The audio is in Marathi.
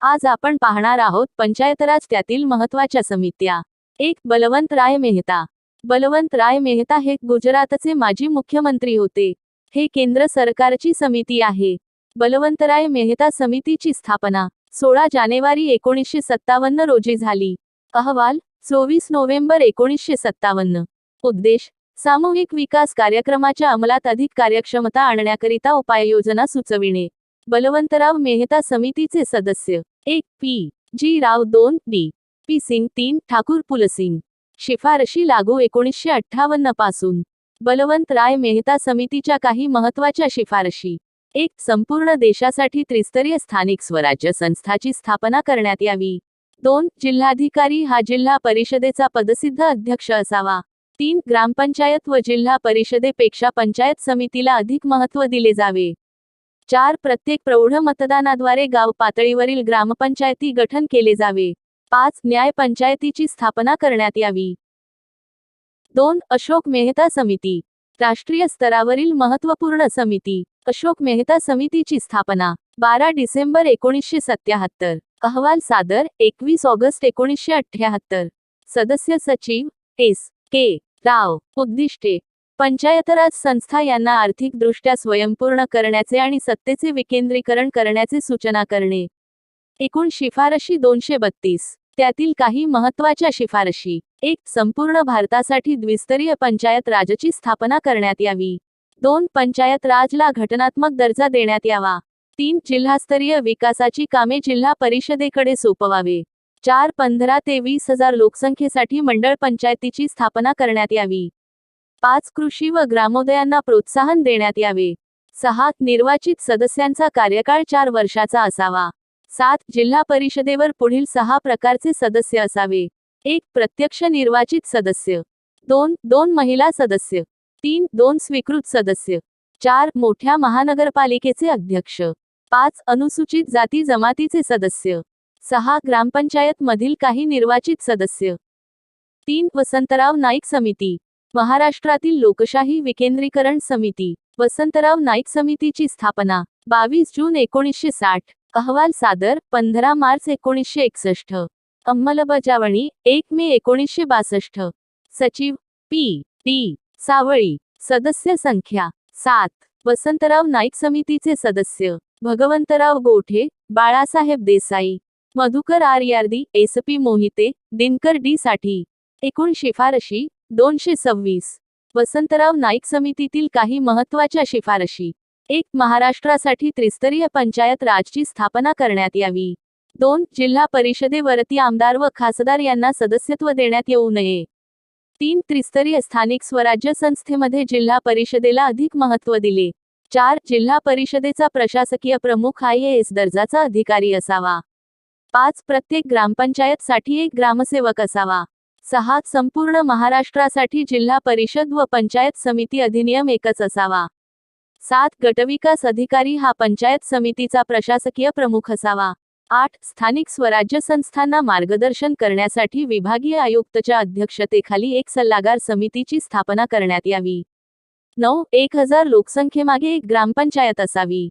आज आपण पाहणार आहोत पंचायतराज त्यातील महत्त्वाच्या समित्या. 1. बलवंतराय मेहता. बलवंतराय मेहता हे गुजरातचे माजी मुख्यमंत्री होते. हे केंद्र सरकारची समिती आहे. बलवंतराय मेहता समितीची स्थापना 16 जानेवारी 1957 रोजी झाली. अहवाल 24 नोव्हेंबर 1957. उद्देश सामूहिक विकास कार्यक्रमाच्या अंमलात अधिक कार्यक्षमता आणण्याकरिता उपाययोजना सुचविणे. बलवंतराव मेहता समितीचे सदस्य 1. पी. जी. राव 2. डी. पी. सिंग 3. ठाकूर पुलसिंग. शिफारशी लागू 1958 पासून. बलवंतराय मेहता समितीच्या काही महत्त्वाच्या शिफारशी. 1. संपूर्ण देशासाठी त्रिस्तरीय स्थानिक स्वराज्य संस्थाची स्थापना करण्यात यावी. 2. जिल्हाधिकारी हा जिल्हा परिषदेचा पदसिद्ध अध्यक्ष असावा. 3. ग्रामपंचायत व जिल्हा परिषदेपेक्षा पंचायत समितीला अधिक महत्त्व दिले जावे. 4. प्रत्येक प्रौढ मतदानाद्वारे गाव पातळीवरील ग्रामपंचायती गठन केले जावे. 5. न्याय पंचायतीची स्थापना करण्यात यावी. 2. अशोक मेहता समिती. राष्ट्रीय स्तरावरील महत्त्वपूर्ण समिती. अशोक मेहता समितीची स्थापना 12 डिसेंबर 1977. अहवाल सादर 21 ऑगस्ट 1978. सदस्य सचिव एस. के. राव. उद्दिष्टे पंचायतराज संस्था यांना आर्थिकदृष्ट्या स्वयंपूर्ण करण्याचे आणि सत्तेचे विकेंद्रीकरण करण्याचे सूचना करणे. एकूण शिफारशी 232. त्यातील काही महत्त्वाच्या शिफारशी. 1. संपूर्ण भारतासाठी द्विस्तरीय पंचायत राजची स्थापना करण्यात यावी. 2. पंचायत राजला घटनात्मक दर्जा देण्यात यावा. 3. जिल्हास्तरीय विकासाची कामे जिल्हा परिषदेकडे सोपवावे. 4. 15 ते 20 हजार लोकसंख्येसाठी मंडळ पंचायतीची स्थापना करण्यात यावी. 5. कृषी व ग्रामोदयांना प्रोत्साहन देण्यात यावे. 6. निर्वाचित सदस्यांचा कार्यकाळ 4 वर्षाचा असावा. 7. जिल्हा परिषदेवर पुढील 6 प्रकारचे सदस्य असावे. 1. प्रत्यक्ष निर्वाचित सदस्य. 2 महिला सदस्य. 3. 2 स्वीकृत सदस्य. 4. मोठ्या महानगरपालिकेचे अध्यक्ष. 5. अनुसूचित जाती जमातीचे सदस्य. 6. ग्रामपंचायत मधील काही निर्वाचित सदस्य. 3. वसंतराव नाईक समिती. महाराष्ट्रातील लोकशाही विकेंद्रीकरण समिती. वसंतराव नाईक समितीची स्थापना 22 जून 1960. अहवाल सादर 15 मार्च 1961. अंमलबजावणी 1 मे 1962. सचिव पी. टी. सावळी. सदस्य संख्या 7. वसंतराव नाईक समितीचे सदस्य Bhagwantrao Gothe, Balasaheb Desai, Madhukar R Yardi, S. P. Mohite, Dinkar D. Sathi. एकूण शिफारशी 226. वसंतराव नाईक समितीतील काही महत्त्वाच्या शिफारशी. 1. महाराष्ट्रासाठी त्रिस्तरीय पंचायत राजची स्थापना करण्यात यावी. 2. जिल्हा परिषदेवरती आमदार व खासदार यांना सदस्यत्व देण्यात येऊ नये. 3. त्रिस्तरीय स्थानिक स्वराज्य संस्थेमध्ये जिल्हा परिषदेला अधिक महत्त्व दिले. 4. जिल्हा परिषदेचा प्रशासकीय प्रमुख IAS दर्जाचा अधिकारी असावा. 5. प्रत्येक ग्रामपंचायतसाठी एक ग्रामसेवक असावा. 6. संपूर्ण महाराष्ट्रासाठी जिल्हा परिषद व पंचायत समिती अधिनियम एकच असावा. 7. गटविकास अधिकारी हा पंचायत समितीचा प्रशासकीय प्रमुख असावा. 8. स्थानिक स्वराज्य संस्थांना मार्गदर्शन करण्यासाठी विभागीय आयुक्तच्या अध्यक्षतेखाली एक सल्लागार समितीची स्थापना करण्यात यावी. 9. 1000 लोकसंख्येमागे एक ग्रामपंचायत असावी.